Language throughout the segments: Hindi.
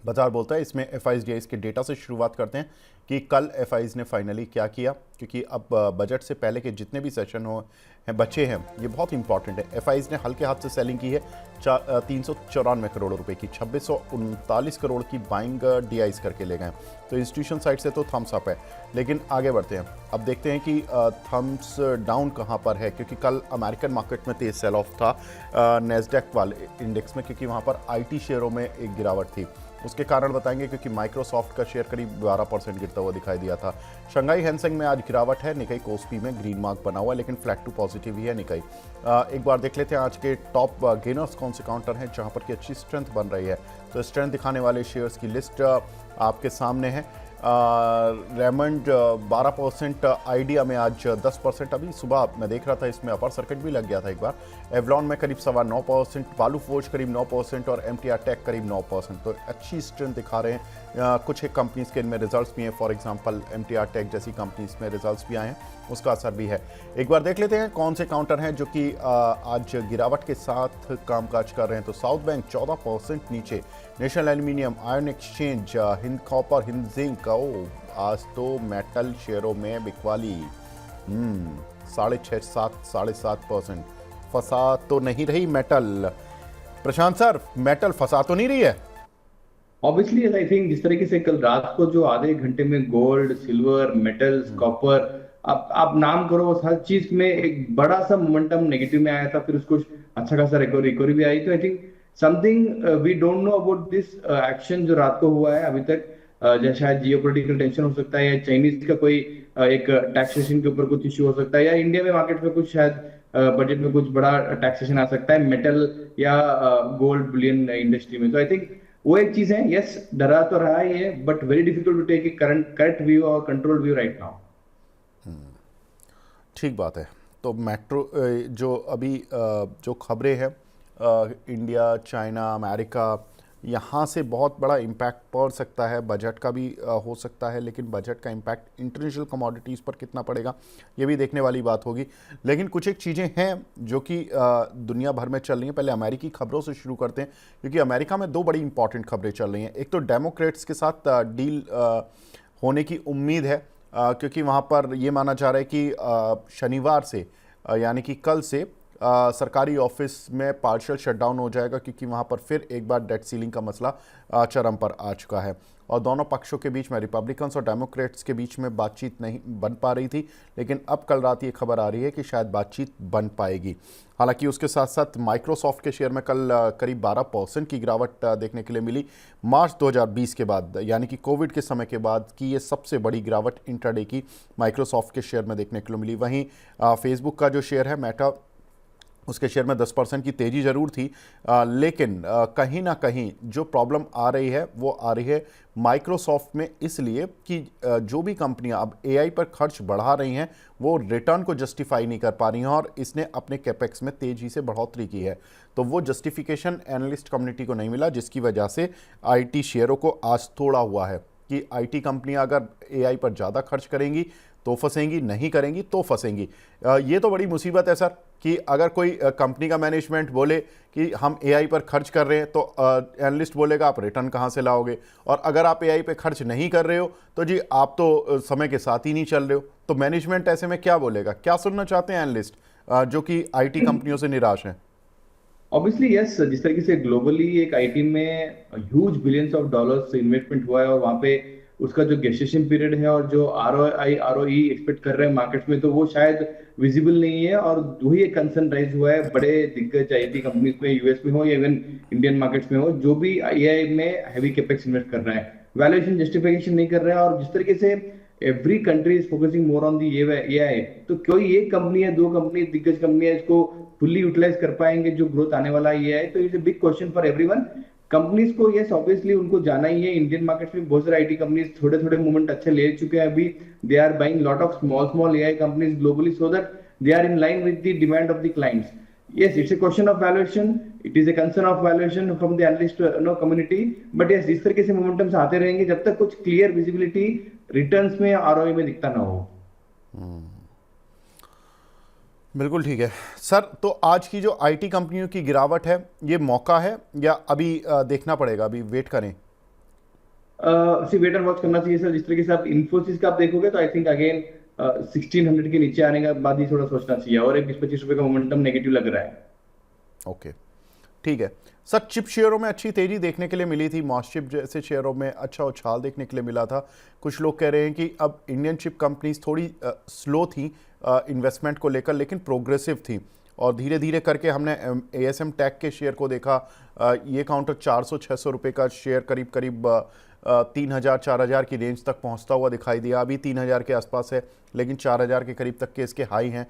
बाजार बोलता है। इसमें एफआईज के डेटा से शुरुआत करते हैं कि कल एफआईज ने फाइनली क्या किया, क्योंकि अब बजट से पहले के जितने भी सेशन हो हैं बचे हैं ये बहुत इंपॉर्टेंट है। एफआईज ने हल्के हाथ से सेलिंग की है 394 करोड़ रुपए की, 2639 करोड़ की बाइंग डीआईज करके ले गए। तो इंस्टीट्यूशन साइड से तो थम्स अप है, लेकिन आगे बढ़ते हैं। अब देखते हैं कि थम्स डाउन कहाँ पर है, क्योंकि कल अमेरिकन मार्केट में तेज सेल ऑफ था नेस्डैक वाले इंडेक्स में, क्योंकि वहाँ पर आईटी शेयरों में एक गिरावट थी। उसके कारण बताएंगे, क्योंकि माइक्रोसॉफ्ट का शेयर करीब 12% गिरता हुआ दिखाई दिया था। शंघाई हैंसेंग में आज गिरावट है, निकाई कोस्पी में ग्रीन मार्क बना हुआ है, लेकिन फ्लैट टू पॉजिटिव ही है निकाई। एक बार देख लेते हैं आज के टॉप गेनर्स कौन से काउंटर हैं जहां पर की अच्छी स्ट्रेंथ बन रही है। तो स्ट्रेंथ दिखाने वाले शेयर्स की लिस्ट आपके सामने है। रेमंड 12%, आइडिया में आज 10%। अभी सुबह मैं देख रहा था इसमें अपर सर्किट भी लग गया था एक बार। एवलॉन में करीब 9.25%, वालू फोर्ज करीब 9% और एमटीआर टेक करीब 9%। तो अच्छी स्ट्रेंथ दिखा रहे हैं। कुछ एक कंपनीज के इनमें रिजल्ट्स भी हैं, फॉर एग्जांपल एमटीआर टेक जैसी कंपनीज में रिजल्ट्स भी आए हैं, उसका असर भी है। एक बार देख लेते हैं कौन से काउंटर हैं जो कि आज गिरावट के साथ कामकाज कर रहे हैं। तो साउथ बैंक 14% नीचे, national aluminium, iron exchange, Hind copper, Hind zinc. आज तो मेटल शेयरों में बिकवाली 6.5 7.5% फंसा तो नहीं रही मेटल। प्रशांत सर, मेटल फंसा तो नहीं रही है? ऑब्वियसली आई थिंक जिस तरीके से कल रात को जो आधे घंटे में गोल्ड, सिल्वर, मेटल्स, कॉपर, आप नाम करो, हर चीज में एक बड़ा सा मोमेंटम नेगेटिव में आया था, फिर उसको अच्छा खासा रिकवरी भी आई। तो I think something we don't know about this action जो रात को हुआ है अभी तक। जैसे शायद जियोपॉलिटिकल टेंशन हो सकता है, या चाइनीज का कोई एक टैक्सेशन के ऊपर कुछ इश्यू हो सकता है, या इंडिया में मार्केट में कुछ शायद बजट में कुछ बड़ा टैक्सेशन आ सकता है मेटल या गोल्ड बुलियन इंडस्ट्री में। तो आई थिंक वो एक चीज है, यस डरा तो रहा ही है, but very difficult to take a current correct view और कंट्रोल व्यू राइट नाउ। ठीक बात है। तो मेट्रो जो अभी जो खबरें हैं इंडिया, चाइना, अमेरिका, यहाँ से बहुत बड़ा इम्पैक्ट पड़ सकता है। बजट का भी हो सकता है, लेकिन बजट का इम्पैक्ट इंटरनेशनल कमोडिटीज़ पर कितना पड़ेगा ये भी देखने वाली बात होगी। लेकिन कुछ एक चीज़ें हैं जो कि दुनिया भर में चल रही हैं। पहले अमेरिकी खबरों से शुरू करते हैं, क्योंकि अमेरिका में दो बड़ी इंपॉर्टेंट खबरें चल रही हैं। एक तो डेमोक्रेट्स के साथ डील होने की उम्मीद है, क्योंकि वहाँ पर ये माना जा रहा है कि शनिवार से यानी कि कल से सरकारी ऑफिस में पार्शियल शटडाउन हो जाएगा, क्योंकि वहाँ पर फिर एक बार डेट सीलिंग का मसला चरम पर आ चुका है। और दोनों पक्षों के बीच में, रिपब्लिकन्स और डेमोक्रेट्स के बीच में बातचीत नहीं बन पा रही थी, लेकिन अब कल रात ये खबर आ रही है कि शायद बातचीत बन पाएगी। हालांकि उसके साथ साथ माइक्रोसॉफ्ट के शेयर में कल करीब 12% की गिरावट देखने के लिए मिली। मार्च 2020 के बाद, यानी कि कोविड के समय के बाद की ये सबसे बड़ी गिरावट इंट्राडे की माइक्रोसॉफ्ट के शेयर में देखने के लिए मिली। वहीं फेसबुक का जो शेयर है मेटा, उसके शेयर में 10% की तेज़ी ज़रूर थी, लेकिन कहीं ना कहीं जो प्रॉब्लम आ रही है वो आ रही है माइक्रोसॉफ्ट में, इसलिए कि जो भी कंपनियां अब एआई पर खर्च बढ़ा रही हैं वो रिटर्न को जस्टिफाई नहीं कर पा रही हैं, और इसने अपने कैपेक्स में तेज़ी से बढ़ोतरी की है। तो वो जस्टिफिकेशन एनालिस्ट कम्युनिटी को नहीं मिला, जिसकी वजह से आईटी शेयरों को आज तोड़ा हुआ है कि आईटी कंपनियां अगर एआई पर ज़्यादा खर्च करेंगी तो फंसेंगी, नहीं करेंगी तो फंसेंगी। ये तो बड़ी मुसीबत है सर, कि अगर कोई कंपनी का मैनेजमेंट बोले कि हम एआई पर खर्च कर रहे हैं, तो एनालिस्ट बोलेगा आप रिटर्न कहाँ से लाओगे, और अगर आप एआई पे खर्च नहीं कर रहे हो तो जी आप तो समय के साथ ही नहीं चल रहे हो। तो मैनेजमेंट ऐसे में क्या बोलेगा? क्या सुनना चाहते हैं एनालिस्ट जो कि आईटी कंपनियों से निराश हैं? ऑब्वियसली यस, जिस तरीके से ग्लोबली एक आईटी में huge billions of dollars investment हुआ है, और वहां पे उसका जो गेस्टेशन पीरियड है और जो आरओई एक्सपेक्ट कर रहे हैं मार्केट में, तो वो शायद विजिबल नहीं है। और वही एक कंसर्न राइज हुआ है बड़े दिग्गज आईटी कंपनीज में, यूएस में हो या इवन इंडियन मार्केट्स में हो, जो भी एआई में हैवी कैपेक्स इन्वेस्ट कर रहा है, वैल्यूएशन जस्टिफिकेशन नहीं कर रहा है। और जिस तरीके से every country is focusing more on the AI, तो कोई एक कंपनी है, दो कंपनी, दिग्गज कंपनी है, इसको फुल्ली यूटिलाइज कर पाएंगे जो ग्रोथ आने वाला ये है। तो it's big question for everyone. Companies को यस ऑब्वियसली उनको जाना ही है। इंडियन मार्केट में बहुत सारे आईटी कंपनीज थोड़े थोड़े मूवमेंट अच्छे ले चुके हैं अभी। They are buying lot of small small AI companies globally, so that they are in line with the demand of the clients. yes, it's a question of valuation, it is a concern of valuation from the analyst community, but yes, इस तरीके से मोमेंटम्स आते रहेंगे जब तक कुछ क्लियर विजिबिलिटी रिटर्न्स में, आरओई में दिखता ना हो। बिल्कुल ठीक है सर। तो आज की जो आईटी कंपनियों की गिरावट है, ये मौका है या अभी देखना पड़ेगा, अभी वेट करें? सी वेट एंड वॉच करना चाहिए सर। जिस तरीके से आप इन्फोसिस का आप देखोगे तो आई थिंक अगेन 1600 के नीचे आने के बाद ही थोड़ा सोचना चाहिए, और एक 20-25 रुपए का मोमेंटम नेगेटिव लग रहा है। ओके, ठीक है सर। चिप शेयरों में अच्छी तेजी देखने के लिए मिली थी, मॉसचिप जैसे शेयरों में अच्छा उछाल देखने के लिए मिला था। कुछ लोग कह रहे हैं कि अब इंडियन चिप कंपनीज थोड़ी स्लो थी इन्वेस्टमेंट को लेकर, लेकिन प्रोग्रेसिव थी, और धीरे धीरे करके हमने एएसएम टेक के शेयर को देखा। ये काउंटर 400-600 रुपये का शेयर करीब करीब 3,000-4,000 की रेंज तक पहुंचता हुआ दिखाई दिया। अभी 3,000 के आसपास है, लेकिन 4,000 के करीब तक के इसके हाई हैं।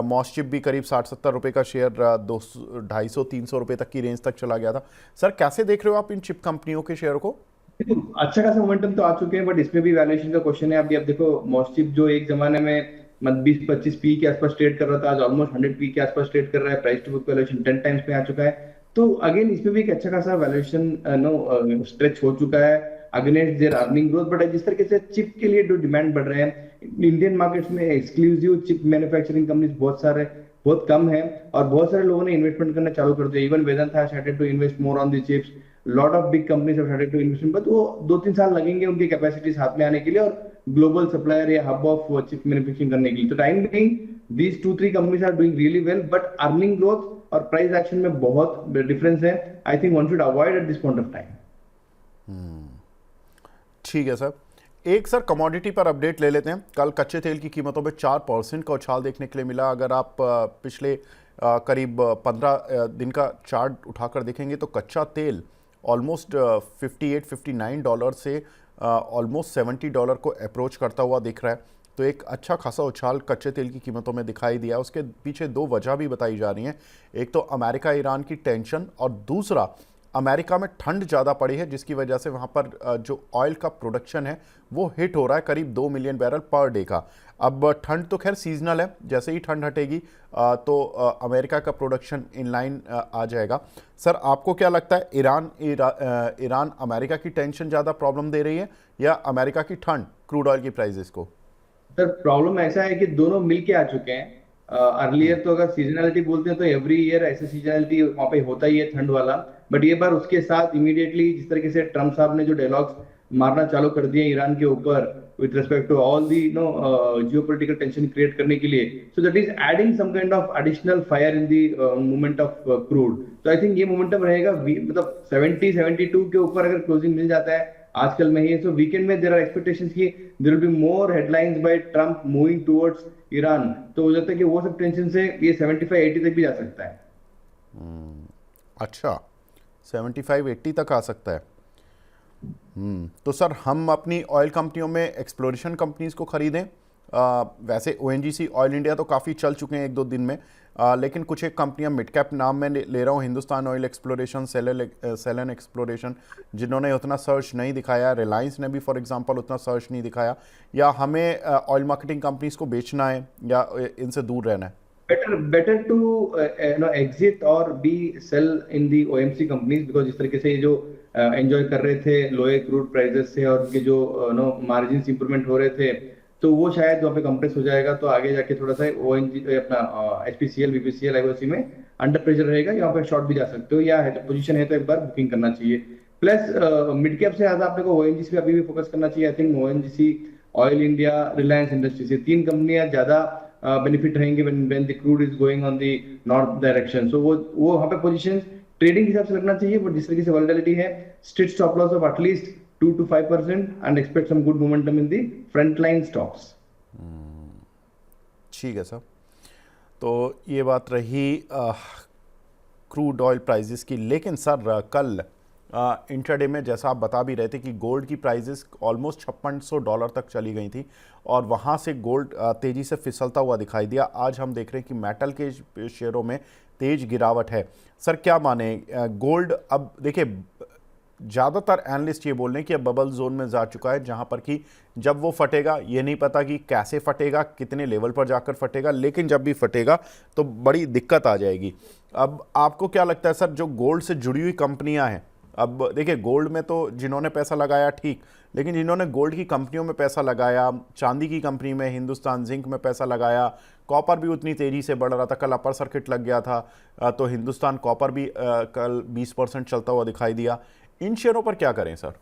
मॉसचिप भी करीब 60-70 रुपये का शेयर 200-250-300 रुपये तक की रेंज तक चला गया था। सर कैसे देख रहे हो आप इन चिप कंपनियों के शेयर को? देखो, अच्छा खासा मोमेंटम तो आ चुके हैं, बट इसमें भी वैल्यूएशन का क्वेश्चन है। अभी आप देखो, मॉस्टिप जो एक जमाने में 20-25 पी के आसपास ट्रेड कर रहा था, आज ऑलमोस्ट 100 पी के आसपास ट्रेड कर रहा है। Price to book valuation 10 times पे आ चुका है। तो अगेन इसमें भी एक अच्छा खासा वैल्यूएशन नो स्ट्रेच हो चुका है against their earning growth. But जिस तरीके से चिप के लिए जो डिमांड बढ़ रहे हैं इंडियन मार्केट्स में, एक्सक्लूसिव चिप मैन्युफैक्चरिंग कंपनीज बहुत कम है, और बहुत सारे लोगों ने इन्वेस्टमेंट करना चालू कर दिया। Even Vedanta has started to invest more on the chips. Lot of big companies have started to invest, but वो 2-3 साल लगेंगे उनकी कैपेसिटीज हाथ में आने के लिए और ग्लोबल सप्लायर या हब ऑफ चिप मैन्युफैक्चरिंग करने के लिए। तो time being these 2-3 companies are doing really well, but earning growth और प्राइस एक्शन में बहुत डिफरेंस है। I think one should avoid at this point of time. ठीक है सर। एक सर कमोडिटी पर अपडेट ले लेते हैं। कल कच्चे तेल की कीमतों में 4% का उछाल देखने के लिए मिला। अगर आप पिछले करीब 15 दिन का चार्ट उठाकर देखेंगे तो कच्चा तेल ऑलमोस्ट $58-59 से ऑलमोस्ट $70 को अप्रोच करता हुआ दिख रहा है। तो एक अच्छा खासा उछाल कच्चे तेल की कीमतों में दिखाई दिया। उसके पीछे दो वजह भी बताई जा रही हैं। एक तो अमेरिका ईरान की टेंशन, और दूसरा अमेरिका में ठंड ज़्यादा पड़ी है, जिसकी वजह से वहाँ पर जो ऑयल का प्रोडक्शन है वो हिट हो रहा है करीब 2 मिलियन बैरल पर डे का। अब ठंड तो खैर सीजनल है, जैसे ही ठंड हटेगी तो अमेरिका का प्रोडक्शन इन लाइन आ जाएगा। सर आपको क्या लगता है, ईरान अमेरिका की टेंशन ज़्यादा प्रॉब्लम दे रही है या अमेरिका की ठंड क्रूड ऑयल की प्राइजेस को? सर प्रॉब्लम ऐसा है कि दोनों मिलके आ चुके हैं। अर्लियर तो अगर सीजनैलिटी बोलते हैं तो एवरी ईयर ऐसे सीजनैलिटी वहाँ पे होता ही है, ठंड वाला। बट ये बार उसके साथ इमीडिएटली जिस तरीके से ट्रम्प साहब ने जो डायलॉग्स मारना चालू कर दिए ईरान के ऊपर with respect to all the geopolitical tension create करने के लिए, so that is adding some kind of additional fire in the movement of crude. तो आई थिंक ये मोमेंटम रहेगा, मतलब 70-72 के ऊपर अगर क्लोजिंग मिल जाता है आजकल में ही, सो वीकेंड में देयर आर एक्सपेक्टेशंस कि there will be more headlines by Trump moving towards Iran. तो हो जाता है कि वो सब टेंशन से ये 75-80 तक भी जा सकता है। अच्छा, 75-80 तक आ सकता है। तो सर हम अपनी ऑयल कंपनियों में एक्सप्लोरेशन कंपनीज को खरीदें? वैसे ओएनजीसी, ऑयल इंडिया तो काफ़ी चल चुके हैं 1-2 दिन में, लेकिन कुछ एक कंपनियां मिड कैप नाम में ले रहा हूँ, Hindustan oil exploration, Selan exploration, जिन्होंने उतना सर्च नहीं दिखाया। रिलायंस ने भी फॉर एग्जांपल उतना सर्च नहीं दिखाया। या हमें ऑयल मार्केटिंग कंपनीज को बेचना है या इनसे दूर रहना है? बेटर टू exit और be sell in the OMC companies, because इस तरीके से ये जो एंजॉय कर रहे थे लोए क्रूड प्राइसेस से और उनके जो मार्जिन इंप्रूवमेंट हो रहे थे, तो वो शायद वहाँ पे कंप्रेस हो जाएगा। तो आगे जाके थोड़ा सा ओएनजी अपना एचपीसीएल बीपीसीएल आईओसी में अंडर प्रेशर रहेगा, यहाँ पे शॉर्ट भी जा सकते हो, या पोजीशन है तो एक बार बुकिंग करना चाहिए। प्लस मिड कैप से ज्यादा आपने को ओएनजीसी पे अभी भी फोकस करना चाहिए। I think ONGC, oil India, Reliance industries, ये 3 कंपनियां ज्यादा बेनिफिट रहेंगे when the crude is going on the north direction। so वो वहाँ पे पोजीशन ट्रेडिंग हिसाब से लगना चाहिए, बट जिस तरीके से वोलेटिलिटी है, strict stop loss of at least 2-5% and expect some good momentum in the front line stocks. ठीक है सर। तो ये बात रही क्रूड ऑयल प्राइजेस की। लेकिन सर कल इंट्राडे में जैसा आप बता भी रहे थे कि गोल्ड की प्राइजेस ऑलमोस्ट $5600 तक चली गई थी, और वहाँ से गोल्ड तेज़ी से फिसलता हुआ दिखाई दिया। आज हम देख रहे हैं कि मेटल के शेयरों में तेज गिरावट है। सर क्या माने, गोल्ड अब देखिए ज़्यादातर एनालिस्ट ये बोल रहे हैं कि अब बबल जोन में जा चुका है, जहाँ पर कि जब वो फटेगा ये नहीं पता कि कैसे फटेगा, कितने लेवल पर जाकर फटेगा, लेकिन जब भी फटेगा तो बड़ी दिक्कत आ जाएगी। अब आपको क्या लगता है सर, जो गोल्ड से जुड़ी हुई कंपनियां हैं, अब देखिए गोल्ड में तो जिन्होंने पैसा लगाया ठीक, लेकिन जिन्होंने गोल्ड की कंपनियों में पैसा लगाया, चांदी की कंपनी में, हिंदुस्तान जिंक में पैसा लगाया, कॉपर भी उतनी तेज़ी से बढ़ रहा था, कल अपर सर्किट लग गया था तो हिंदुस्तान कॉपर भी कल 20% चलता हुआ दिखाई दिया। इन शेयरों पर क्या करें सर?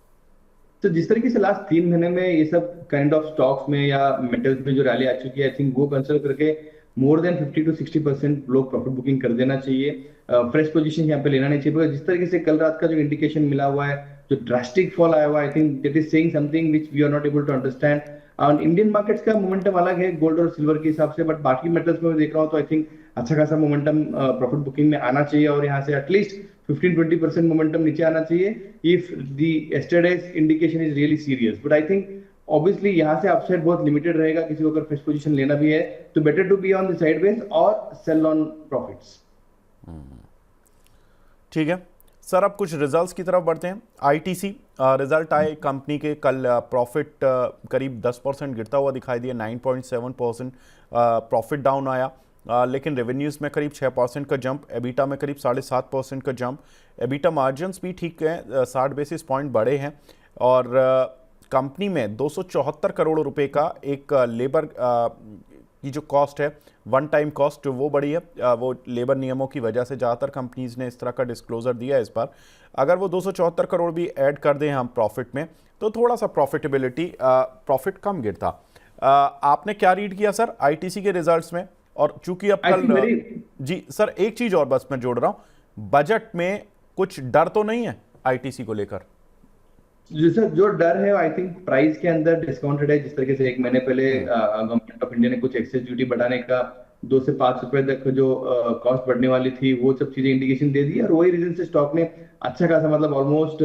तो जिस तरीके से लास्ट 3 महीने में ये सब काइंड ऑफ स्टॉक्स में या मेटल्स में जो रैली आ चुकी है, आई थिंक वो कंसिडर करके मोर देन 50 to 60% लोग प्रॉफिट बुकिंग कर देना चाहिए। फ्रेश पोजीशन यहाँ पे लेना नहीं चाहिए, बिकॉज जिस तरीके से कल रात का जो इंडिकेशन मिला हुआ है, जो ड्रास्टिक फॉल आया हुआ है, I think that is saying something which we are not able to understand. और इंडियन मार्केट्स का मोमेंटम अलग है गोल्ड और सिल्वर के हिसाब से, बट बाकी मेटल्स में मैं देख रहा हूँ तो आई थिंक अच्छा खासा मोमेंटम प्रॉफिट बुकिंग में आना चाहिए, और यहाँ से एटलीस्ट 15-20% मोमेंटम नीचे आना चाहिए if the yesterday's indication is really serious. But I think obviously यहाँ से अपसाइड बहुत लिमिटेड रहेगा, किसी को अगर फ्रेश पोजीशन लेना भी है तो better to be on the sideways और सेल ऑन प्रॉफिट्स। ठीक है सर, अब कुछ रिजल्ट्स की तरफ बढ़ते हैं। आईटीसी रिजल्ट आए कंपनी के कल, प्रॉफिट करीब 10% गिरता हुआ दिखाई दिया, 9.7% प्रॉफिट डाउन आया, लेकिन रेवेन्यूज़ में करीब 6% का जंप, एबिटा में करीब 7.5% का जंप, एबिटा मार्जिन्स भी ठीक है, 60 बेसिस पॉइंट बढ़े हैं, और कंपनी में 274 करोड़ रुपए का एक लेबर की जो कॉस्ट है, वन टाइम कॉस्ट, वो बढ़ी है, वो लेबर नियमों की वजह से ज़्यादातर कंपनीज ने इस तरह का डिस्क्लोजर दिया है इस बार। अगर वो 274 करोड़ भी ऐड कर दें हम प्रॉफिट में, तो थोड़ा सा प्रॉफिटेबिलिटी, प्रॉफिट कम गिरता। आपने क्या रीड किया सर आईटीसी के रिजल्ट्स में? और चूंकि अब कल जी सर, एक चीज़ और बस मैं जोड़ रहा हूँ, बजट में कुछ डर तो नहीं है आईटीसी को लेकर? सर जो डर है आई थिंक प्राइस के अंदर डिस्काउंटेड है। जिस तरीके से 1 महीने पहले गवर्नमेंट ऑफ इंडिया ने कुछ एक्सेस ड्यूटी बढ़ाने का 2 से 5 रुपए तक जो कॉस्ट बढ़ने वाली थी, वो सब चीजें इंडिकेशन दे दी, और वही रीजन से स्टॉक ने अच्छा खासा, मतलब ऑलमोस्ट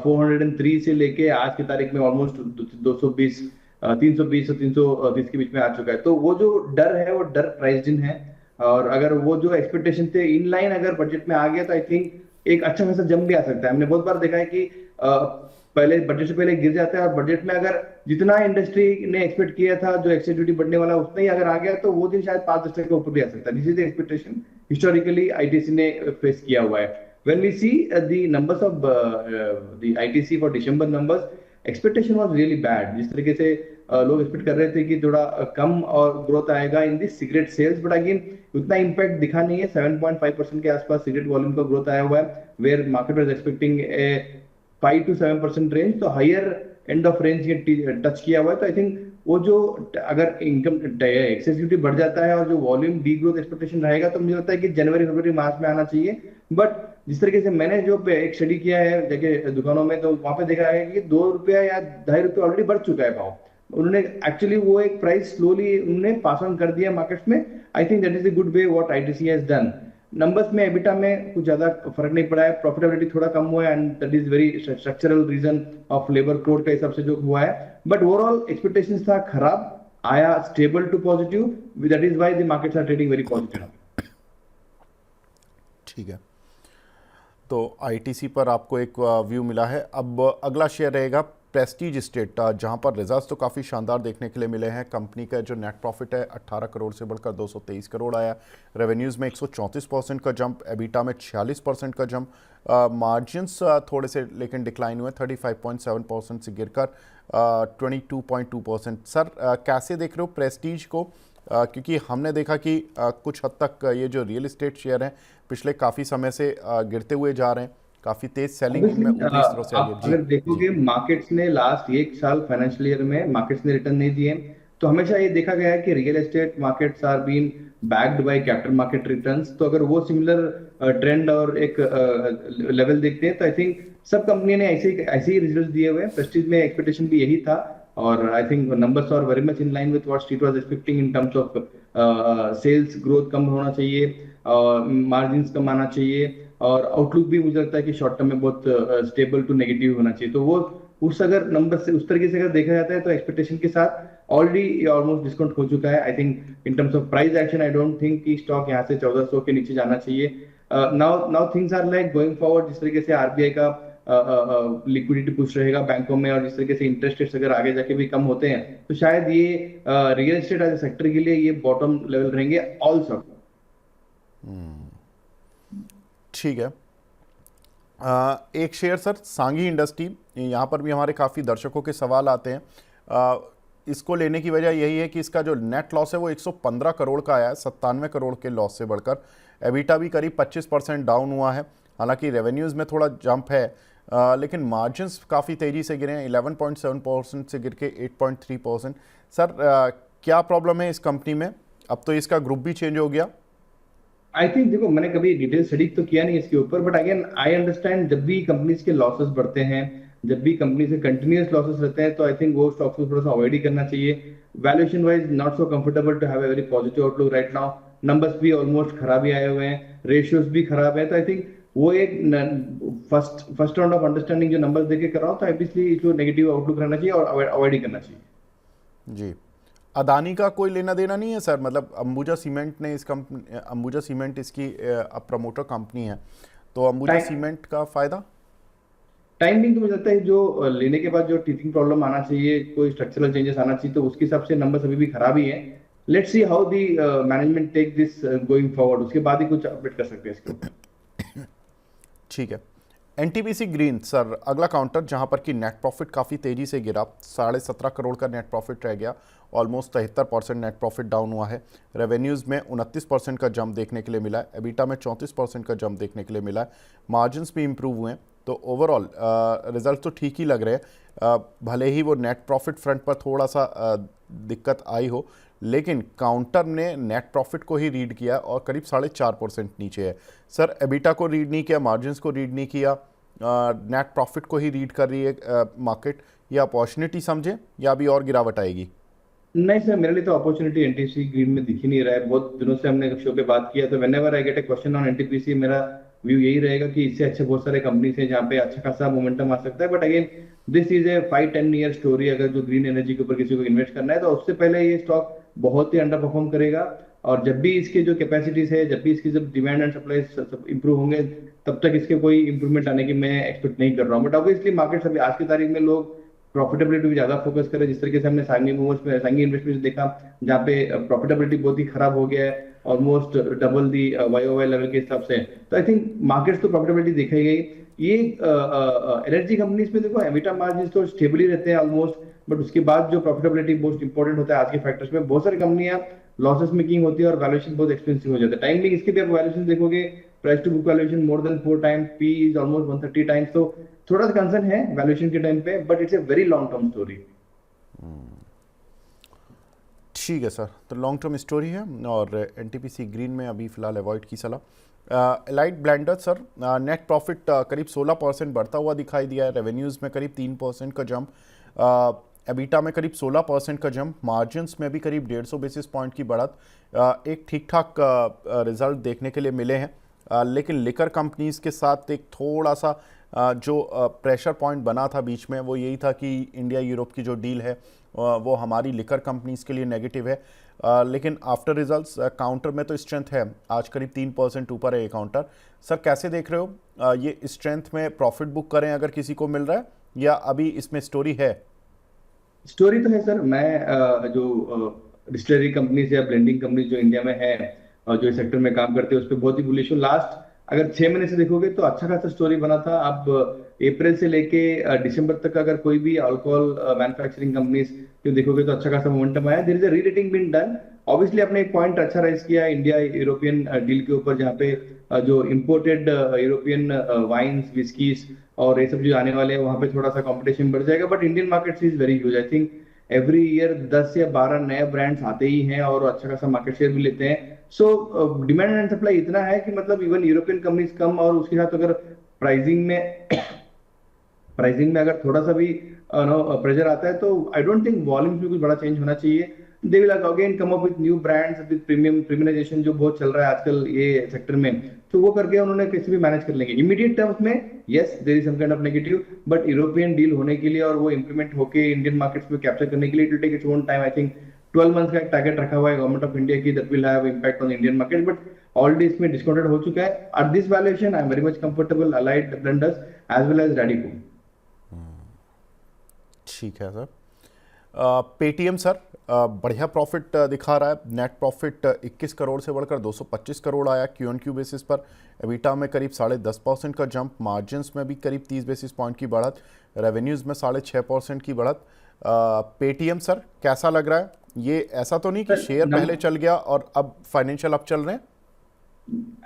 403 से लेके आज की तारीख में ऑलमोस्ट 220 320 और 330 के बीच में आ चुका है। तो वो जो डर है वो डर प्राइस्ड इन है, और अगर वो जो एक्सपेक्टेशन थे इन लाइन अगर बजट में आ गया तो आई थिंक एक अच्छा खासा जंप भी आ सकता है। हमने बहुत बार देखा है कि पहले बजट से पहले गिर जाता है, और बजट में अगर जितना इंडस्ट्री ने एक्सपेक्ट किया था जो एक्सेस ड्यूटी बढ़ने वाला उतना ही अगर आ गया तो वो दिन शायद 5-10% के ऊपर भी आ सकता है। This is the expectation historically ITC ने फेस किया हुआ है। When we see the numbers of the ITC for December numbers, expectation was really bad. जिस तरीके से लोग एक्सपेक्ट कर रहे थे कि थोड़ा कम और ग्रोथ आएगा इन दी सिगरेट सेल्स, बट अगेन उतना इंपैक्ट दिखा नहीं है। 7.5% के आसपास सिगरेट वॉल्यूम का ग्रोथ आया हुआ है, where market was expecting 5 to 7% range, तो हायर एंड ऑफ रेंज ये टच किया हुआ है। तो आई थिंक वो जो अगर इनकम एक्सेस ड्यूटी बढ़ जाता है और जो वॉल्यूम डी ग्रोथ एक्सपेक्टेशन रहेगा, तो मुझे लगता है कि जनवरी फरवरी मार्च में आना चाहिए। बट जिस तरीके से मैंने जो एक स्टडी किया है जगह दुकानों में, तो वहां पे देखा है कि 2 रुपया या 2.5 रुपया ऑलरेडी बढ़ चुका है भाव। उन्होंने एक्चुअली वो एक प्राइस स्लोली उन्होंने पास ऑन कर दिया मार्केट्स में। आई think that is a good way what ITC has done. Numbers में एबिटा में कुछ ज्यादा फर्क नहीं पड़ा है, प्रॉफिटेबिलिटी थोड़ा कम हुआ है, and that is very structural reason of labour code का हिसाब से जो हुआ है। बट ओवरऑल एक्सपेक्टेशंस था खराब, आया stable to positive, that is why the markets are trading very positive. ठीक है, तो आईटीसी पर आपको एक व्यू मिला है। अब अगला शेयर रहेगा प्रेस्टीज एस्टेट, जहां पर रिजल्ट्स तो काफ़ी शानदार देखने के लिए मिले हैं। कंपनी का जो नेट प्रॉफिट है 18 करोड़ से बढ़कर 223 करोड़ आया, रेवेन्यूज़ में 134% का जंप, एबिटा में 46% का जंप, मार्जिन्स थोड़े से लेकिन डिक्लाइन हुए, 35.7% से गिरकर 22.2%। सर कैसे देख रहे हो प्रेस्टीज को? क्योंकि हमने देखा कि कुछ हद तक ये जो रियल एस्टेट शेयर हैं पिछले काफ़ी समय से गिरते हुए जा रहे हैं, काफी तेज सेलिंग में ऊपरी स्तरों से आई है। अगर देखोगे मार्केट्स ने लास्ट 1 साल फाइनेंशियल ईयर में मार्केट्स ने रिटर्न नहीं दिए, तो हमेशा ये देखा गया है कि real estate markets are been backed by capital market returns. तो अगर वो सिमिलर ट्रेंड और एक लेवल देखते हैं, तो आई थिंक सब कंपनी ने ऐसे ही रिजल्ट दिए हुए हैं। प्रेस्टीज में एक्सपेक्टेशन भी यही था, और I think numbers are very much in line with what street was expecting in terms of sales growth कम होना चाहिए, मार्जिन्स कम आना चाहिए, और आउटलुक भी मुझे लगता है कि शॉर्ट टर्म में बहुत स्टेबल टू नेगेटिव होना चाहिए। तो वो उस अगर नंबर से उस तरीके से अगर देखा जाता है तो एक्सपेक्टेशन के साथ ऑलरेडी ऑलमोस्ट डिस्काउंट हो चुका है। I think in terms of price action I don't think कि स्टॉक यहाँ से 1400 के नीचे जाना चाहिए। Now things are like going forward, जिस तरीके से आरबीआई का लिक्विडिटी पुश रहेगा बैंकों में, और जिस तरीके से इंटरेस्ट रेट्स अगर आगे जाके भी कम होते हैं, तो शायद ये रियल एस्टेट एज सेक्टर के लिए ये बॉटम लेवल रहेंगे ऑल्सो। ठीक है, एक शेयर सर सांगी इंडस्ट्री, यहाँ पर भी हमारे काफ़ी दर्शकों के सवाल आते हैं। इसको लेने की वजह यही है कि इसका जो नेट लॉस है वो 115 करोड़ का आया है, 97 करोड़ के लॉस से बढ़कर। एबिटा भी करीब 25% डाउन हुआ है, हालांकि रेवेन्यूज़ में थोड़ा जंप है, लेकिन मार्जिन्स काफ़ी तेज़ी से गिरे हैं, 11.7% से गिर के 8.3%। सर क्या प्रॉब्लम है इस कंपनी में? अब तो इसका ग्रुप भी चेंज हो गया। आई थिंक देखो, मैंने कभी डिटेल स्टडी तो किया नहीं इसके ऊपर, बट अगेन आई अंडरस्टैंड जब भी कंपनीज के लॉसेस बढ़ते हैं, जब भी कंपनी से कंटिन्यूअस लॉसेस रहते हैं, तो आई थिंक वो स्टॉक्स को थोड़ा सा अवॉइड ही करना चाहिए। Valuation wise not so comfortable to have a very positive outlook right now. Numbers भी ऑलमोस्ट खराब ही आए हुए हैं, रेशियोज भी खराब है, तो आई थिंक वो एक फर्स्ट राउंड ऑफ अंडरस्टैंडिंग जो नंबर्स देके कर रहा हूँ, तो ऑब्वियसली जो नेगेटिव आउटलुक रहना चाहिए और अवॉइड ही करना चाहिए। जी। अदानी का कोई लेना देना नहीं है सर? मतलब अंबुजा सीमेंट ने इस कंपनी, अंबुजा सीमेंट इसकी अब प्रमोटर कंपनी है, तो अंबुजा टाइम सीमेंट का फायदा? टाइमिंग तो मुझे लगता है जो लेने के बाद जो टीथिंग प्रॉब्लम आना चाहिए, कोई स्ट्रक्चरल चेंजेस आना चाहिए, तो उसके हिसाब से नंबर्स अभी भी खराब ही है। Let's see how the management take this going forward, उसके बाद ही कुछ अपडेट कर सकते हैं इसके ऊपर। ठीक है। एनटीपीसी ग्रीन सर अगला काउंटर, जहां पर कि नेट प्रॉफिट काफ़ी तेज़ी से गिरा, 17.5 करोड़ का नेट प्रॉफिट रह गया, ऑलमोस्ट 73% नेट प्रॉफिट डाउन हुआ है। रेवेन्यूज़ में 29% का जंप देखने के लिए मिला है, एबिटा में 34% का जंप देखने के लिए मिला है, मार्जिन्स भी इंप्रूव हुए हैं। तो ओवरऑल रिजल्ट तो ठीक ही लग रहे हैं, भले ही वो नेट प्रॉफिट फ्रंट पर थोड़ा सा दिक्कत आई हो, लेकिन काउंटर ने नेट प्रॉफिट को ही रीड किया और करीब 4.5% नीचे है। सर एबिटा को रीड नहीं किया, मार्जिन्स को रीड नहीं किया, नेट प्रॉफिट को ही रीड कर रही है मार्केट। या अपॉर्चुनिटी समझे या अभी और गिरावट आएगी? नहीं सर, मेरे लिए तो अपॉर्चुनिटी एनटीपीसी ग्रीन में दिख ही नहीं रहा है। बहुत दिनों से हमने शो पे बात किया, तो whenever I get A question on NTPC, मेरा व्यू यही रहेगा कि इससे अच्छे बहुत सारे कंपनीज हैं जहाँ पे अच्छा खासा मोमेंटम आ सकता है। But again this is a 5-10 year story. अगर जो ग्रीन एनर्जी के ऊपर किसी को इन्वेस्ट करना है, तो उससे पहले ये स्टॉक बहुत ही अंडर परफॉर्म करेगा। और जब भी इसके जो कैपेसिटीज है, जब भी इसकी जब डिमांड एंड सप्लाई इंप्रूव होंगे, तब तक इसके कोई इंप्रूवमेंट आने की मैं एक्सपेक्ट नहीं कर रहा हूँ। बट ऑब्वियसली मार्केट अभी आज की तारीख में लोग प्रॉफिटेबिलिटी भी ज्यादा फोकस करें, जिस तरीके से हमने सांगी मूवर्स में, सांगी इन्वेस्टमेंट देखा, जहाँ पे प्रॉफिटेबिलिटी बहुत ही खराब हो गया है, almost double the Y level के हिसाब से। तो आई थिंक मार्केट्स तो प्रॉफिटेबिलिटी दिखाई गई। ये एनर्जी कंपनीज में देखो, एबिटा मार्जिन तो स्टेबल ही रहते हैं ऑलमोस्ट, बट उसके बाद जो प्रॉफिटेबिलिटी मोस्ट इंपॉर्टेंट होता है आज के फैक्टर्स में, बहुत सारी कंपनियां लॉसेस मेकिंग होती है और वैल्यूएशन बहुत एक्सपेंसिव हो जाता है। टाइम भी इसके भी आप वैल्यूएशन देखोगे, price to book valuation more than 4 times, P is almost 130 times. तो थोड़ा सा कंसर्न है वैल्यूएशन के टाइम पे, but it's a very long term story. ठीक है सर, तो लॉन्ग टर्म स्टोरी है और एनटीपीसी ग्रीन में अभी फिलहाल अवॉइड की सलाह। Allied Blenders sir, net profit करीब 16% बढ़ता हुआ दिखाई दिया है, रेवेन्यूज़ में करीब 3% का जंप, एबिटा में करीब 16% का जंप, मार्जिन्स में भी करीब 150 बेसिस पॉइंट की बढ़त, एक ठीक ठाक रिजल्ट देखने के लिए मिले हैं। लेकिन लिकर कंपनीज़ के साथ एक थोड़ा सा जो प्रेशर पॉइंट बना था बीच में, वो यही था कि इंडिया यूरोप की जो डील है वो हमारी लिकर कंपनीज़ के लिए नेगेटिव है। लेकिन आफ्टर रिजल्ट्स काउंटर में तो स्ट्रेंथ है, आज करीब 3% ऊपर है ये काउंटर। सर कैसे देख रहे हो ये स्ट्रेंथ में प्रॉफिट बुक करें अगर किसी को मिल रहा है, या अभी इसमें स्टोरी है? स्टोरी तो है सर। मैं जो डिस्टिलरी कंपनीज या ब्लेंडिंग कंपनीज जो इंडिया में है और जो इस सेक्टर में काम करते हैं, उस पर बहुत ही बुलिश हूँ। लास्ट अगर 6 महीने से देखोगे तो अच्छा खासा स्टोरी बना था। अब अप्रैल से लेके दिसंबर तक अगर कोई भी अल्कोहल मैन्युफैक्चरिंग कंपनीज जो देखोगे तो अच्छा खासा मोमेंटम आया। There is a rerating been done. Obviously अपने एक पॉइंट अच्छा राइज किया इंडिया यूरोपियन डील के ऊपर, जहाँ पे जो इम्पोर्टेड यूरोपियन वाइन्स, विस्कीज और ये सब जो आने वाले हैं, वहां पे थोड़ा सा कंपटीशन बढ़ जाएगा। But Indian market is very huge. I think every year 10 या 12 नए ब्रांड्स आते ही हैं और अच्छा खासा मार्केट शेयर भी लेते हैं। सो डिमांड एंड सप्लाई इतना है कि मतलब इवन यूरोपियन कंपनीज कम, और उसके साथ अगर प्राइसिंग में प्राइसिंग में अगर थोड़ा सा भी प्रेशर आता है, तो आई डोंट थिंक वॉल्यूम्स में कुछ बड़ा चेंज होना चाहिए। They will again come up with new brands with premiumisation जो बहुत चल रहा है आजकल ये सेक्टर में, तो वो करके उन्होंने कैसे भी मैनेज कर लेंगे। इमीडिएट टर्म्स में yes there is some kind of negative, but European deal होने के लिए और वो इंप्लीमेंट होके इंडियन मार्केट्स में कैप्चर करने के लिए it will take its own time. I think 12 months का एक टारगेट रखा हुआ है गवर्नमेंट ऑफ इंडिया की, that will have impact on Indian market, but already इसमें डिस्काउंटेड हो चुका है। At this valuation I am very much comfortable Allied Blenders as well as Radico. ठीक है सर। पेटीएम सर बढ़िया प्रॉफिट दिखा रहा है, नेट प्रॉफिट 21 करोड़ से बढ़कर 225 करोड़ आया क्यू एन क्यू बेसिस पर, एबिटा में करीब 10.5% का जंप, मार्जिन्स में भी करीब 30 बेसिस पॉइंट की बढ़त, रेवेन्यूज़ में 6.5% की बढ़त। पेटीएम सर कैसा लग रहा है? ये ऐसा तो नहीं कि शेयर पहले चल गया और अब फाइनेंशियल अप चल रहे हैं?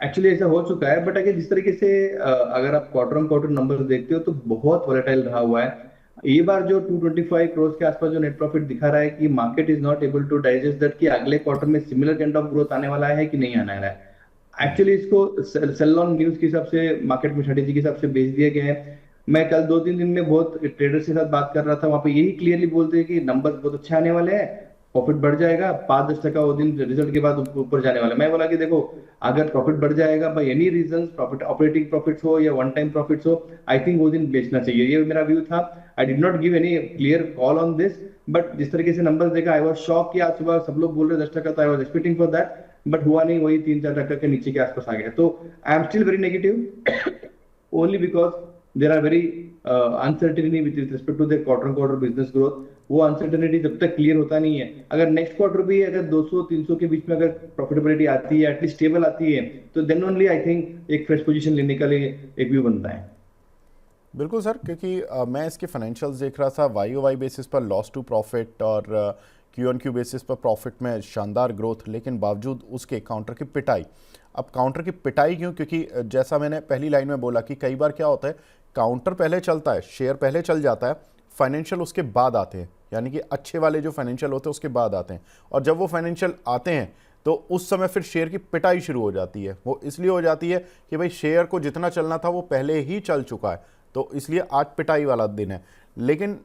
एक्चुअली ऐसा हो चुका है, बट अगर जिस तरीके से अगर आप क्वार्टर ऑन क्वार्टर नंबर देखते हो तो बहुत वोलेटाइल रहा हुआ है। ये बार जो 225 करोड़ के आसपास जो नेट प्रॉफिट दिखा रहा है कि market is not able to digest that, कि अगले क्वार्टर में सिमिलर काइंड ऑफ ग्रोथ आने वाला है कि नहीं आने वाला है। एक्चुअली इसको सेल ऑन न्यूज के हिसाब से, मार्केट में स्ट्रेटेजी के हिसाब से बेच दिया गया है। मैं कल 2-3 दिन में बहुत ट्रेडर्स के साथ बात कर रहा था, वहां पे यही क्लियरली बोलते हैं कि नंबर्स बहुत अच्छे आने वाले हैं, प्रॉफिट बढ़ जाएगा 5-10% वो दिन रिजल्ट के बाद ऊपर जाने वाला है। मैं बोला कि देखो, अगर प्रॉफिट बढ़ जाएगा by any reason, profit operating profits हो या वन टाइम प्रॉफिट्स हो, आई थिंक वो दिन बेचना चाहिए, ये मेरा व्यू था। I did not give any clear call on this, but जिस तरीके से नंबर्स देखा आई वाज शॉक कि आज सुबह सब लोग बोल रहे 10%, तो I was expecting for that, but हुआ नहीं, वही 3-4% के नीचे के आसपास आ गया। तो I am still very negative only because there are very uncertainty with respect to the quarter quarter business growth. वो अनसर्टेनिटी जब तक क्लियर होता नहीं है, अगर नेक्स्ट क्वार्टर भी अगर 200-300 के बीच में अगर प्रॉफिटेबिलिटी आती है, एटलीस्ट स्टेबल आती है, तो देन ओनली आई थिंक एक फ्रेश पोजीशन लेने के लिए एक व्यू बनता है। बिल्कुल सर, क्योंकि मैं इसके फाइनेंशियल्स देख रहा था, वाई ओ वाई बेसिस पर लॉस टू प्रॉफिट और क्यू ऑन क्यू बेसिस पर प्रॉफिट में शानदार ग्रोथ, लेकिन बावजूद उसके काउंटर की पिटाई। अब काउंटर की पिटाई क्यों? क्योंकि जैसा मैंने पहली लाइन में बोला कि कई बार क्या होता है, काउंटर पहले चलता है, शेयर पहले चल जाता है, फाइनेंशियल उसके बाद आते हैं, यानी कि अच्छे वाले जो फाइनेंशियल होते हैं उसके बाद आते हैं। और जब वो फाइनेंशियल आते हैं तो उस समय फिर शेयर की पिटाई शुरू हो जाती है। वो इसलिए हो जाती है कि भाई शेयर को जितना चलना था वो पहले ही चल चुका है, तो इसलिए आज पिटाई वाला दिन है। लेकिन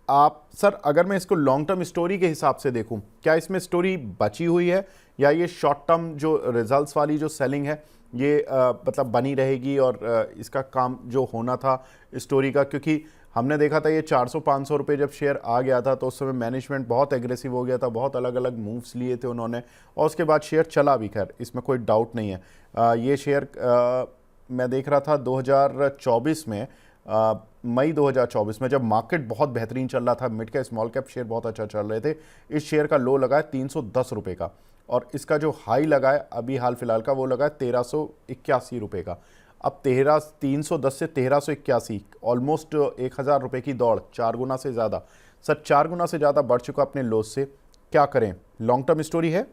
आप सर, अगर मैं इसको लॉन्ग टर्म स्टोरी के हिसाब से देखूं, क्या इसमें स्टोरी बची हुई है, या ये शॉर्ट टर्म जो रिजल्ट्स वाली जो सेलिंग है ये मतलब बनी रहेगी, और इसका काम जो होना था स्टोरी का? क्योंकि हमने देखा था ये 400-500 रुपये जब शेयर आ गया था तो उस समय मैनेजमेंट बहुत एग्रेसिव हो गया था, बहुत अलग अलग मूव्स लिए थे उन्होंने, और उसके बाद शेयर चला भी, खैर इसमें कोई डाउट नहीं है। ये शेयर मैं देख रहा था 2024 में, मई 2024 में जब मार्केट बहुत बेहतरीन चल रहा था, मिड का स्मॉल कैप शेयर बहुत अच्छा चल रहे थे, इस शेयर का लो लगा है 310 रुपये का, और इसका जो हाई लगा है अभी हाल फिलहाल का वो लगा है 1381 रुपये का। अब 310 से 1381, ऑलमोस्ट 1000 रुपये की दौड़, 4 गुना से ज़्यादा, सर 4 गुना से ज़्यादा बढ़ चुका अपने लोस से। क्या करें, लॉन्ग टर्म स्टोरी है?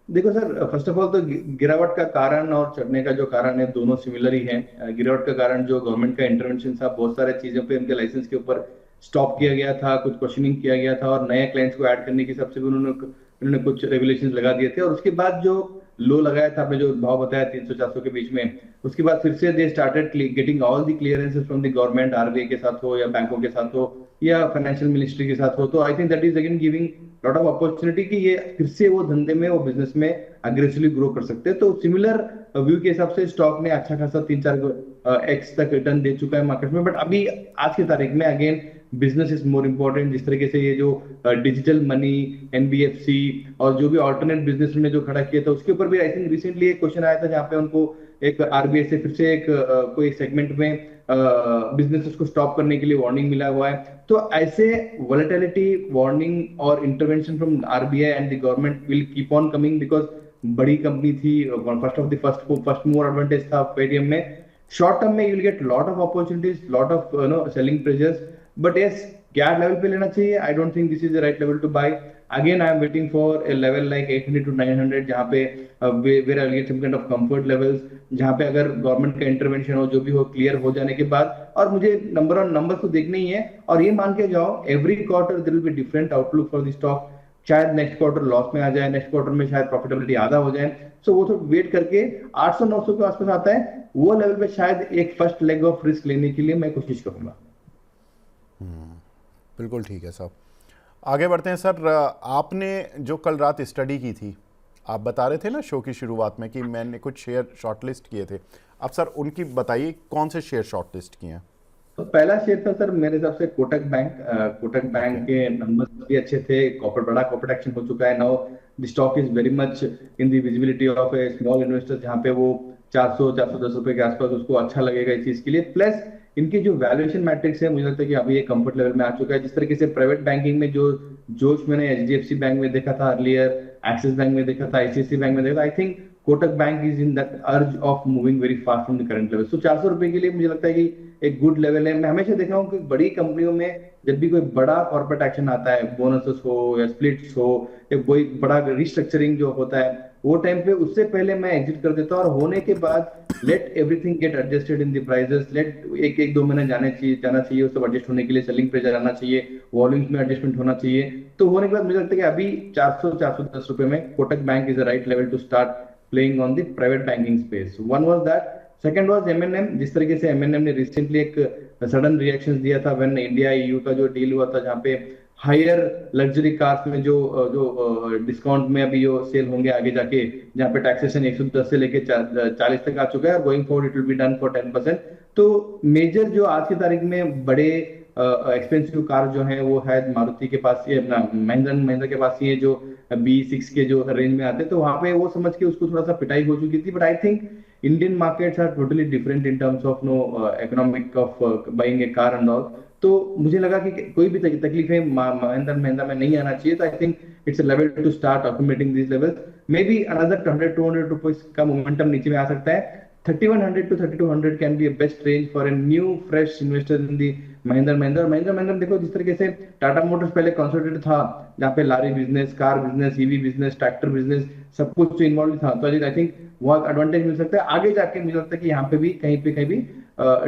देखो सर, फर्स्ट ऑफ ऑल तो गिरावट का कारण और चढ़ने का जो कारण है दोनों सिमिलर ही हैं। गिरावट का कारण जो गवर्नमेंट का इंटरवेंशन था, बहुत सारे चीजों पे उनके लाइसेंस के ऊपर स्टॉप किया गया था, कुछ क्वेश्चनिंग किया गया था, और नए क्लाइंट्स को ऐड करने के हिसाब से भी उन्होंने कुछ रेगुलेशंस लगा दिए थे। और उसके बाद जो लो लगाया था, आपने जो भाव बताया 300-400 के बीच में, उसके बाद फिर से they started getting all the clearances from the government, RBI के साथ हो या बैंकों के साथ हो या फाइनेंशियल मिनिस्ट्री के साथ हो। तो I think that is again giving lot of opportunity कि ये फिर से वो धंधे में, वो बिजनेस में अग्रेसिवली ग्रो कर सकते हैं। तो सिमिलर व्यू के हिसाब से स्टॉक ने अच्छा खासा 3-4 एक्स तक रिटर्न दे चुका है मार्केट में। बट अभी आज की तारीख में again business is more important. जिस तरीके से ये जो डिजिटल मनी, एनबीएफसी और जो भी ऑल्टरनेट बिजनेस ने जो खड़ा किया था, उसके ऊपर भी आई थिंक रिसेंटली एक क्वेश्चन आया था जहाँ पे उनको एक आरबीआई से फिर से एक कोई सेगमेंट में बिजनेस को स्टॉप करने के लिए वार्निंग मिला हुआ है। तो ऐसे वोलेटिलिटी वार्निंग और intervention from RBI and the government will keep on coming, because बड़ी कंपनी थी, फर्स्ट मूवर एडवांटेज था पेटीएम में। शॉर्ट टर्म में you will get lot of opportunities, lot of selling pressures, but yes, क्या लेवल पे लेना चाहिए? I don't think this is the right level to buy. Again I am waiting for a level like 800-900, जहाँ पे where I get some kind of comfort levels, जहाँ पे अगर गवर्नमेंट का इंटरवेंशन हो, जो भी हो, क्लियर हो जाने के बाद, और मुझे नंबर ऑन नंबर्स तो देखने ही है, और ये मान के जाओ every quarter there will be different outlook for the stock. शायद नेक्स्ट क्वार्टर लॉस में आ जाए, नेक्स्ट क्वार्टर में शायद प्रॉफिटेबिलिटी आधा हो जाए। सो वो तो वेट करके 800-900 के आसपास आता है, वो लेवल पे शायद एक फर्स्ट लेग ऑफ रिस्क लेने के लिए मैं कोशिश करूंगा। बिल्कुल ठीक है साहब, आगे बढ़ते हैं सर। आपने जो कल रात स्टडी की थी, आप बता रहे थे ना शो की शुरुआत में कि मैंने कुछ शेयर शॉर्टलिस्ट किए थे, अब सर उनकी बताइए कौन से शेयर शॉर्टलिस्ट किए हैं? तो पहला शेयर था सर मेरे हिसाब से Kotak bank. Kotak bank okay. के नंबर्स भी अच्छे थे, कॉर्पोरेट बड़ा कॉर्पोरेट एक्शन हो चुका है now. The stock is very much in the visibility of A small investor, जहाँ पे वो 400-410 रुपए के आसपास उसको अच्छा लगेगा इस चीज के लिए। प्लस इनके जो वैल्यूएशन मैट्रिक्स है, मुझे लगता है कि अभी ये कंफर्ट लेवल में आ चुका है। जिस तरीके से प्राइवेट बैंकिंग में जो जोश मैंने एचडीएफसी बैंक में देखा था अर्लियर, एक्सिस बैंक में देखा था, आईसीआईसी बैंक में देखा था। I think Kotak bank is in that urge of moving very fast from the current level. So 400 रुपए के लिए मुझे लगता है कि एक गुड लेवल है। मैं हमेशा देख रहा हूँ कि बड़ी कंपनियों में जब भी कोई बड़ा कॉर्पोरेट एक्शन आता है, बोनसेस हो या स्प्लिट्स हो या कोई बड़ा रिस्ट्रक्चरिंग जो होता है, वो टाइम पे उससे पहले मैं एग्जिट कर देता हूँ, और होने के बाद let everything get adjusted in the prices. Let एक एक 2 महीने जाना चाहिए उस सब एडजस्ट होने के लिए, सेलिंग प्रेशर आना चाहिए, वॉल्यूम्स में एडजस्टमेंट होना चाहिए। तो होने के बाद मुझे लगता है कि अभी 410 रुपए में Kotak bank is the right level to start playing on the private banking space. One was that. Second was MNM. जिस तरीके से एमएनएम ने रिसेंटली एक सडन रिएक्शन दिया था व्हेन इंडिया ईयू का जो डील हुआ था, जहां पे हायर लग्जरी कार्स में जो डिस्काउंट में अभी जो सेल होंगे आगे जाके, जहाँ पे टैक्सेशन 110 से लेके 40 तक आ चुका है, और going forward it will be done for 10%। तो मेजर जो आज की तारीख में बड़े एक्सपेंसिव कार जो है वो है मारुति के पास, ये अपना महिंद्रा महिंद्रा के पास, ये जो B6 के जो रेंज में आते हैं, तो वहां पे वो समझ के उसको थोड़ा सा पिटाई हो चुकी थी। But I think Indian markets are totally different in terms of no economic of buying a car and all. तो मुझे लगा कि कोई भी तकलीफें महिंद्रा महिंद्रा में नहीं आना चाहिए। तो I think it's a level to start accommodating this levels. May be another 100-200 rupees का मोमेंटम नीचे में आ सकता है। 3100 to 3200 can be a best range for a new fresh investor in the Mahindra Mahindra. और महिंद्रा महिंद्रा देखो, जिस तरीके से टाटा मोटर्स पहले कंसोलिडेटेड था, जहाँ पे lorry business, car business, EV business, tractor business, सब कुछ तो इन्वॉल्व था। तो आई थिंक वो एडवांटेज मिल सकता है आगे जाके। मुझे लगता है कि यहाँ पे भी कहीं भी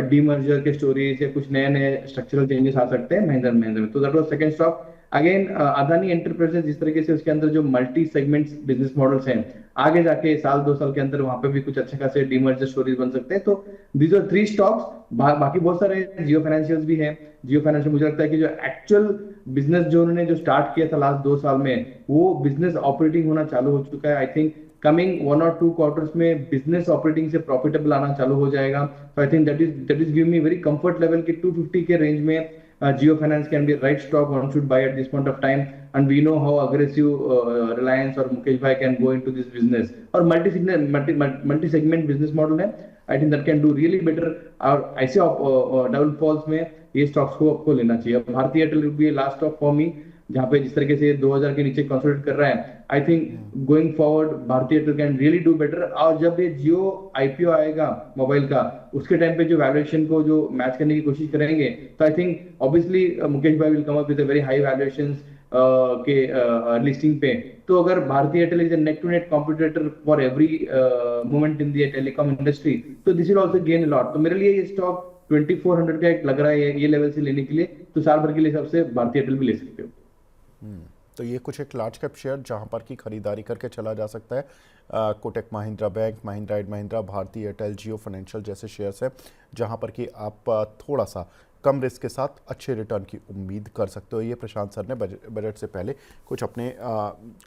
डीमर्जर के स्टोरीज या कुछ नए नए स्ट्रक्चरल चेंजेस आ सकते हैं महिंद्रा महिंद्रा में। तो that was second stock. Again Adani enterprises, जिस तरीके से उसके अंदर जो मल्टी सेगमेंट्स बिजनेस मॉडल्स हैं, आगे जाके साल 2 साल के अंदर वहां पे भी कुछ अच्छे खासे डीमर्जर स्टोरीज बन सकते हैं। तो दीज आर 3 स्टॉक्स। बाकी बहुत सारे जियो फाइनेंशियल्स भी हैं। जियो फाइनेंशियल मुझे लगता है कि जो एक्चुअल बिजनेस जो उन्होंने जो स्टार्ट किया था लास्ट 2 साल में, वो बिजनेस ऑपरेटिंग होना चालू हो चुका है। I think coming 1 or 2 quarters में बिजनेस ऑपरेटिंग से प्रॉफिटेबल आना चालू हो जाएगा। तो I think that is give me very comfort level कि 250 के रेंज में Jio Finance can be a right stock one should buy at this point of time. And we know how aggressive Reliance or Mukesh Bhai can go into this business, or multi segment business model है। I think that can do really better। और ऐसे डबल फॉल्स में ये स्टॉक्स को आपको लेना चाहिए। भारतीय एयरटेल भी लास्ट स्टॉक फॉर मी, जहाँ पे जिस तरीके से 2000 के नीचे कंसोलिडेट कर रहा है। आई थिंक गोइंग फॉरवर्ड भारतीय Airtel can really do better. और जब ये जियो आईपीओ आएगा मोबाइल का, उसके टाइम पे जो वैल्यूएशन को जो मैच करने की कोशिश करेंगे, तो आई थिंक ऑब्वियसली मुकेश भाई will come up with very high valuations के लिस्टिंग पे। तो अगर Bharti Airtel is neck to neck competitor for every moment in the telecom industry, तो this will also gain a lot. तो मेरे लिए ये स्टॉक 2400 का एक लग रहा है ये लेवल से लेने के लिए। तो साल भर के लिए सबसे भारतीय एयरटेल भी ले सकते हो। तो ये कुछ एक लार्ज कैप शेयर जहां पर की खरीदारी करके चला जा सकता है। कोटक महिंद्रा बैंक, महिंद्रा एंड महिंद्रा, भारतीय एयरटेल, जियो फाइनेंशियल जैसे शेयर्स हैं जहां पर कि आप थोड़ा सा कम रिस्क के साथ अच्छे रिटर्न की उम्मीद कर सकते हो। ये प्रशांत सर ने बजट से पहले कुछ अपने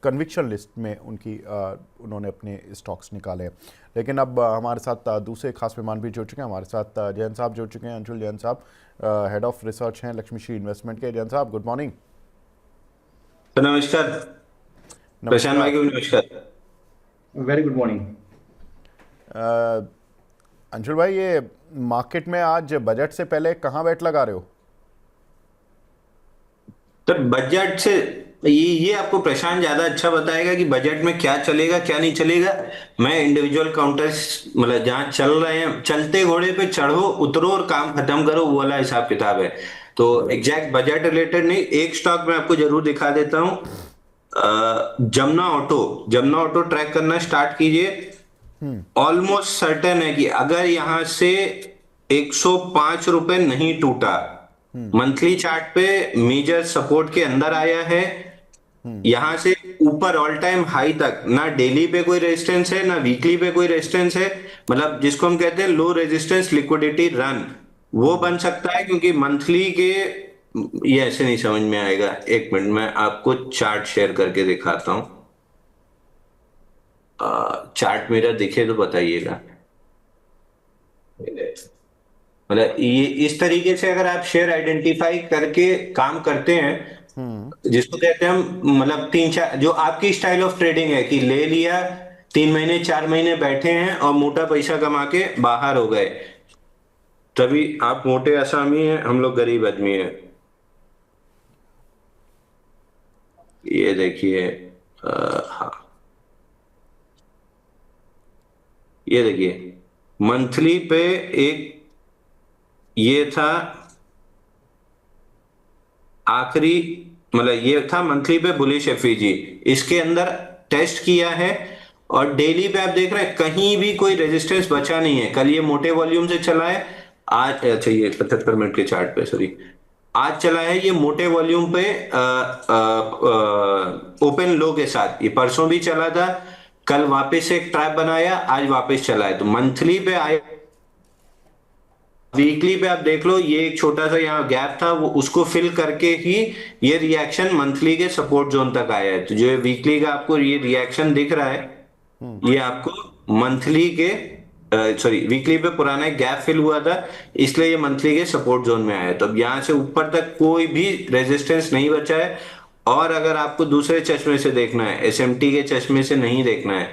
कन्विक्शन लिस्ट में उन्होंने अपने स्टॉक्स निकाले हैं। लेकिन अब हमारे साथ दूसरे खास मेहमान भी जुड़ चुके हैं। हमारे साथ जैन साहब जुड़ चुके हैं, अंशुल जैन साहब, हेड ऑफ रिसर्च हैं लक्ष्मीश्री इन्वेस्टमेंट के। जैन साहब, गुड मॉर्निंग। नमस्कार प्रशांत भाई को भी नमस्कार। Very good morning. अंशुल भाई, ये मार्केट में आज बजट से पहले कहाँ बेट लगा रहे हो? तो बजट से ये आपको प्रशांत ज्यादा अच्छा बताएगा कि बजट में क्या चलेगा क्या नहीं चलेगा। मैं इंडिविजुअल काउंटर्स, मतलब जहां चल रहे हैं, चलते घोड़े पे चढ़ो उतरो और काम खत्म करो, वो वाला हिसाब किताब है। तो एग्जैक्ट बजट रिलेटेड नहीं, एक स्टॉक मैं आपको जरूर दिखा देता हूं। जमुना ऑटो ट्रैक करना स्टार्ट कीजिए। ऑलमोस्ट सर्टेन है कि अगर यहां से 105 रुपए नहीं टूटा, मंथली चार्ट पे मेजर सपोर्ट के अंदर आया है, यहां से ऊपर ऑल टाइम हाई तक ना डेली पे कोई रेजिस्टेंस है ना वीकली पे कोई रेजिस्टेंस है, मतलब जिसको हम कहते हैं लो रेजिस्टेंस लिक्विडिटी रन, वो बन सकता है। क्योंकि मंथली के ये ऐसे नहीं समझ में आएगा। एक मिनट में आपको चार्ट शेयर करके दिखाता हूं। चार्ट मेरा दिखे तो बताइएगा। मतलब ये इस तरीके से अगर आप शेयर आइडेंटिफाई करके काम करते हैं, जिसको कहते हैं हम, मतलब 3-4 जो आपकी स्टाइल ऑफ ट्रेडिंग है कि ले लिया, 3 महीने 4 महीने बैठे हैं और मोटा पैसा कमा के बाहर हो गए, तभी आप मोटे आसामी हैं, हम लोग गरीब आदमी हैं। ये देखिए हाँ, ये देखिए मंथली पे एक ये था आखिरी, मतलब ये था मंथली पे बुलिश एफईजी, इसके अंदर टेस्ट किया है और डेली पे आप देख रहे हैं कहीं भी कोई रेजिस्टेंस बचा नहीं है। कल ये मोटे वॉल्यूम से चला है, आज अच्छा ये 75 मिनट के चार्ट पे सॉरी, आज चला है ये मोटे वॉल्यूम पे ओपन लो के साथ। ये परसों भी चला था, कल वापस से एक ट्रैप बनाया, आज वापस चला है। तो मंथली पे आए, वीकली पे आप देख लो ये एक छोटा सा यहाँ गैप था, वो उसको फिल करके ही ये रिएक्शन मंथली के सपोर्ट जोन तक आया है। तो जो वीकली का आपको ये रिएक्शन दिख रहा है, ये आपको मंथली के सॉरी वीकली पे पुराना एक गैप फिल हुआ था, इसलिए ये मंथली के सपोर्ट जोन में आया है। तो अब यहाँ से ऊपर तक कोई भी रेजिस्टेंस नहीं बचा है। और अगर आपको दूसरे चश्मे से देखना है, एसएमटी के चश्मे से नहीं देखना है,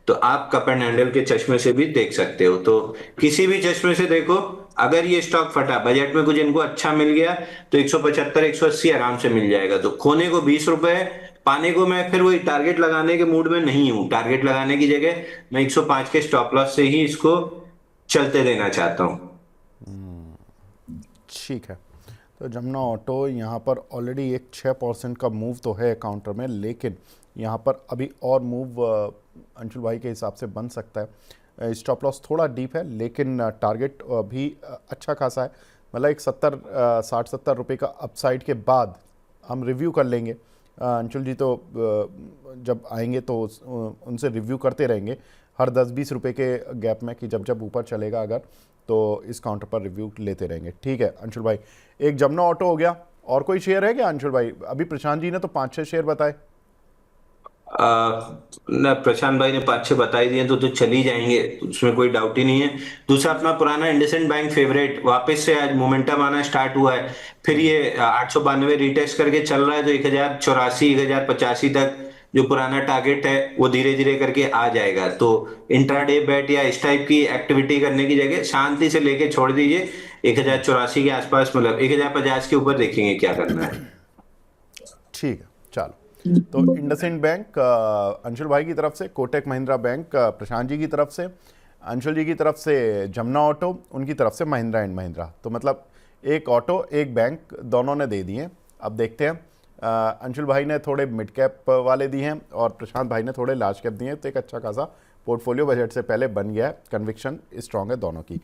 तो आप कप एंड हैंडल के चश्मे से भी देख सकते हो। तो किसी भी चश्मे से देखो, अगर ये स्टॉक फटा, बजट में कुछ इनको अच्छा मिल गया, तो 175 180 आराम से मिल जाएगा। तो खोने को 20 रुपए, पाने को मैं फिर वही टारगेट लगाने के मूड में नहीं हूं। टारगेट लगाने की जगह मैं 105 के स्टॉप लॉस से ही इसको चलते देना चाहता हूं। ठीक है, तो जमुना ऑटो यहाँ पर ऑलरेडी एक 6% का मूव तो है काउंटर में, लेकिन यहाँ पर अभी और मूव अंशुल भाई के हिसाब से बन सकता है। स्टॉप लॉस थोड़ा डीप है, लेकिन टारगेट भी अच्छा खासा है। मतलब एक 60-70 रुपये का अपसाइड के बाद हम रिव्यू कर लेंगे। अंशुल जी तो जब आएंगे तो उनसे रिव्यू करते रहेंगे हर 10-20 रुपये के गैप में, कि जब जब ऊपर चलेगा अगर, तो इस काउंटर पर रिव्यू लेते रहेंगे। ठीक है अंशुल भाई, एक जमुना ऑटो हो गया, और कोई शेयर है क्या अंशुल भाई? अभी प्रशांत जी ने तो 5-6 शेयर बताए। ना, प्रशांत भाई ने 5-6 बता ही दिए तो चल ही जाएंगे, उसमें कोई डाउट ही नहीं है। दूसरा अपना पुराना इंडसइंड बैंक फेवरेट वापस से आज मोमेंटम आना स्टार्ट हुआ है। फिर ये 892 रिटेस्ट करके चल रहा है, तो 1084 1085 तक जो पुराना टारगेट है वो धीरे धीरे करके आ जाएगा। तो इंट्राडे बेट या इस टाइप की एक्टिविटी करने की जगह शांति से लेके छोड़ दीजिए। 1084 के आसपास, मतलब 1050 के ऊपर देखेंगे क्या करना है। ठीक है, चलो। तो इंडसइंड बैंक अंशुल भाई की तरफ से, कोटक महिंद्रा बैंक प्रशांत जी की तरफ से, अंशुल जी की तरफ से जमुना ऑटो, उनकी तरफ से महिंद्रा एंड महिंद्रा। तो मतलब एक ऑटो एक बैंक दोनों ने दे दिए। अब देखते हैं, अंशुल भाई ने थोड़े मिड कैप वाले दिए हैं और प्रशांत भाई ने थोड़े लार्ज कैप दिए हैं। तो एक अच्छा खासा पोर्टफोलियो बजट से पहले बन गया है, कन्विक्शन स्ट्रांग है दोनों की।